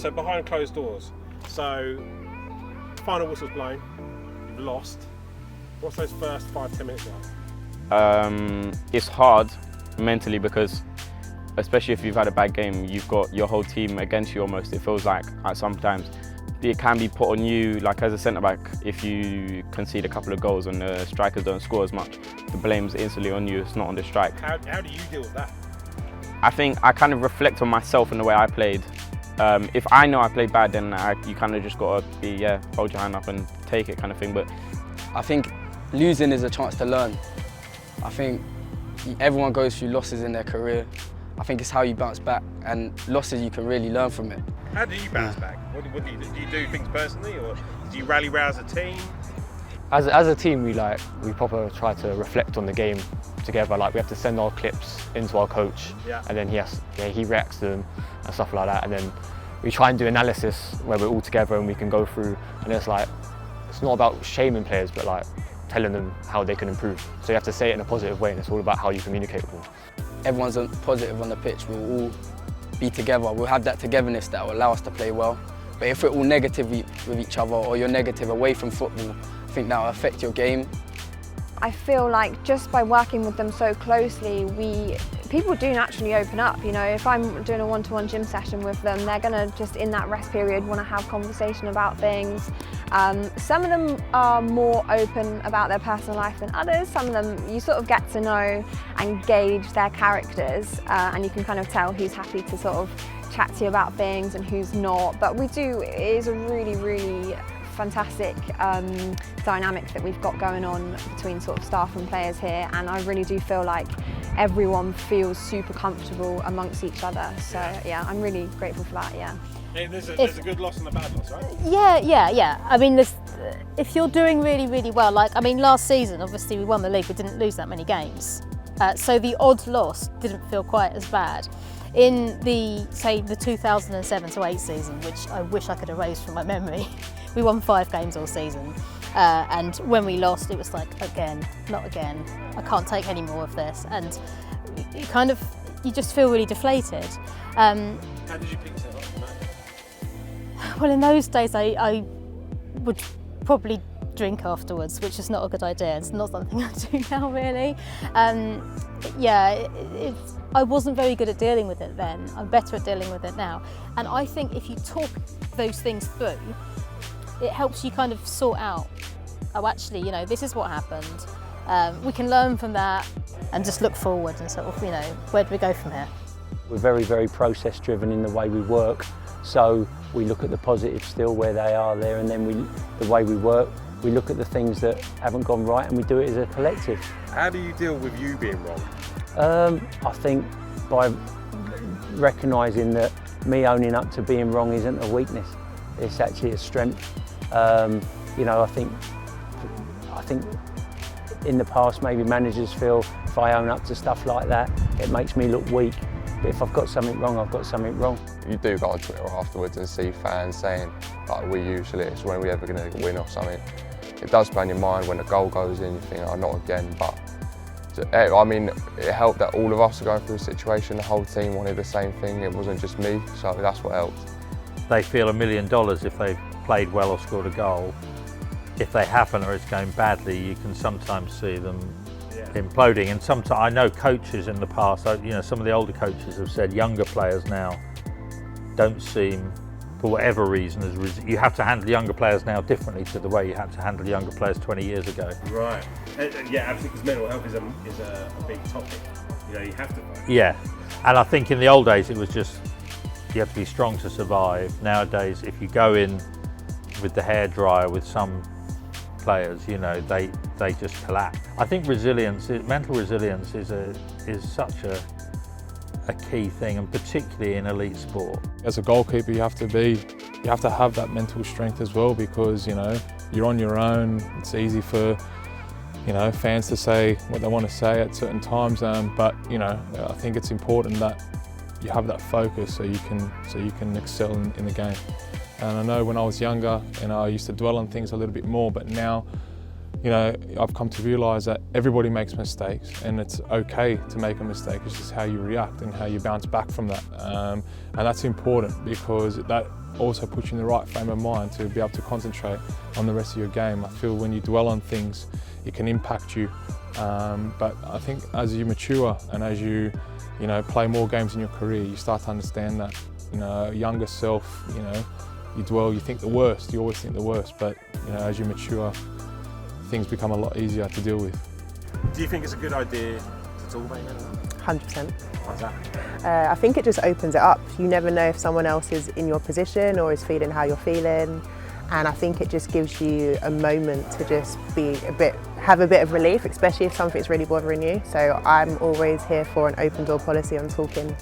So behind closed doors. So final whistle's blown. You've lost. What's those first 5-10 minutes like? It's hard mentally because, especially if you've had a bad game, you've got your whole team against you almost. It feels like at sometimes it can be put on you, like as a centre-back, if you concede a couple of goals and the strikers don't score as much, the blame's instantly on you, it's not on the strike. How do you deal with that? I think I kind of reflect on myself and the way I played. If I know I played bad, then you kind of just got to be, hold your hand up and take it kind of thing. But I think losing is a chance to learn. I think everyone goes through losses in their career. I think it's how you bounce back, and losses you can really learn from it. How do you bounce back? What do you do? Do you do things personally, or do you rally round as a team? As a team, we proper try to reflect on the game together. Like we have to send our clips into our coach, and then he reacts to them and stuff like that. And then we try and do analysis where we're all together and we can go through. And it's not about shaming players, but like telling them how they can improve. So you have to say it in a positive way, and it's all about how you communicate with them. Everyone's positive on the pitch. We'll all be together. We'll have that togetherness that will allow us to play well. But if we're all negative with each other, or you're negative away from football, I think that will affect your game. I feel like just by working with them so closely, people do naturally open up. You know, if I'm doing a one-to-one gym session with them, they're going to just in that rest period want to have conversation about things. Some of them are more open about their personal life than others. Some of them you sort of get to know and gauge their characters, and you can kind of tell who's happy to sort of chat to you about things and who's not. But it is a really, really fantastic dynamic that we've got going on between sort of staff and players here, and I really do feel like everyone feels super comfortable amongst each other. So yeah, I'm really grateful for that. Yeah. Hey, there's a good loss and a bad loss, right? Yeah. I mean, if you're doing really, really well, like I mean, last season obviously we won the league, we didn't lose that many games, so the odd loss didn't feel quite as bad. In the 2007 to 8 season, which I wish I could erase from my memory, we won 5 games all season, and when we lost, it was like, again, not again. I can't take any more of this, and you just feel really deflated. How did you pick yourself up from that? Well, in those days, I would probably drink afterwards, which is not a good idea. It's not something I do now, really. I wasn't very good at dealing with it then. I'm better at dealing with it now. And I think if you talk those things through, it helps you kind of sort out, oh, actually, you know, this is what happened. We can learn from that and just look forward and sort of, you know, where do we go from here? We're very, very process driven in the way we work. So we look at the positives still where they are there, and then the way we work, we look at the things that haven't gone right and we do it as a collective. How do you deal with you being wrong? I think by recognising that me owning up to being wrong isn't a weakness, it's actually a strength. You know, I think in the past maybe managers feel if I own up to stuff like that, it makes me look weak. But if I've got something wrong, I've got something wrong. You do go on Twitter afterwards and see fans saying, like, we're useless, when are we ever going to win or something. It does play in your mind when a goal goes in, you think, oh, not again, but I mean, it helped that all of us are going through a situation, the whole team wanted the same thing, it wasn't just me, so that's what helped. They feel $1 million if they've played well or scored a goal. If they haven't or it's going badly, you can sometimes see them imploding. And sometimes, I know coaches in the past, you know, some of the older coaches have said younger players now don't seem, for whatever reason, you have to handle younger players now differently to the way you had to handle younger players 20 years ago. Right. Yeah, absolutely, because mental health is a big topic. You know, you have to. Yeah, and I think in the old days it was just, you have to be strong to survive. Nowadays, if you go in with the hairdryer with some players, you know, they just collapse. I think resilience, mental resilience is such a key thing, and particularly in elite sport. As a goalkeeper, you have to have that mental strength as well, because, you know, you're on your own. It's easy for, you know, fans to say what they want to say at certain times, but, you know, I think it's important that you have that focus so you can excel in the game. And I know when I was younger, you know, I used to dwell on things a little bit more, but now, you know, I've come to realise that everybody makes mistakes, and it's okay to make a mistake. It's just how you react and how you bounce back from that. And that's important, because that also puts you in the right frame of mind to be able to concentrate on the rest of your game. I feel when you dwell on things, it can impact you. But I think as you mature and as you play more games in your career, you start to understand that, younger self, you dwell, you think the worst, you always think the worst, but as you mature, things become a lot easier to deal with. Do you think it's a good idea to talk about it? 100%. Why's that? I think it just opens it up. You never know if someone else is in your position or is feeling how you're feeling, and I think it just gives you a moment to just have a bit of relief, especially if something's really bothering you. So I'm always here for an open door policy on talking.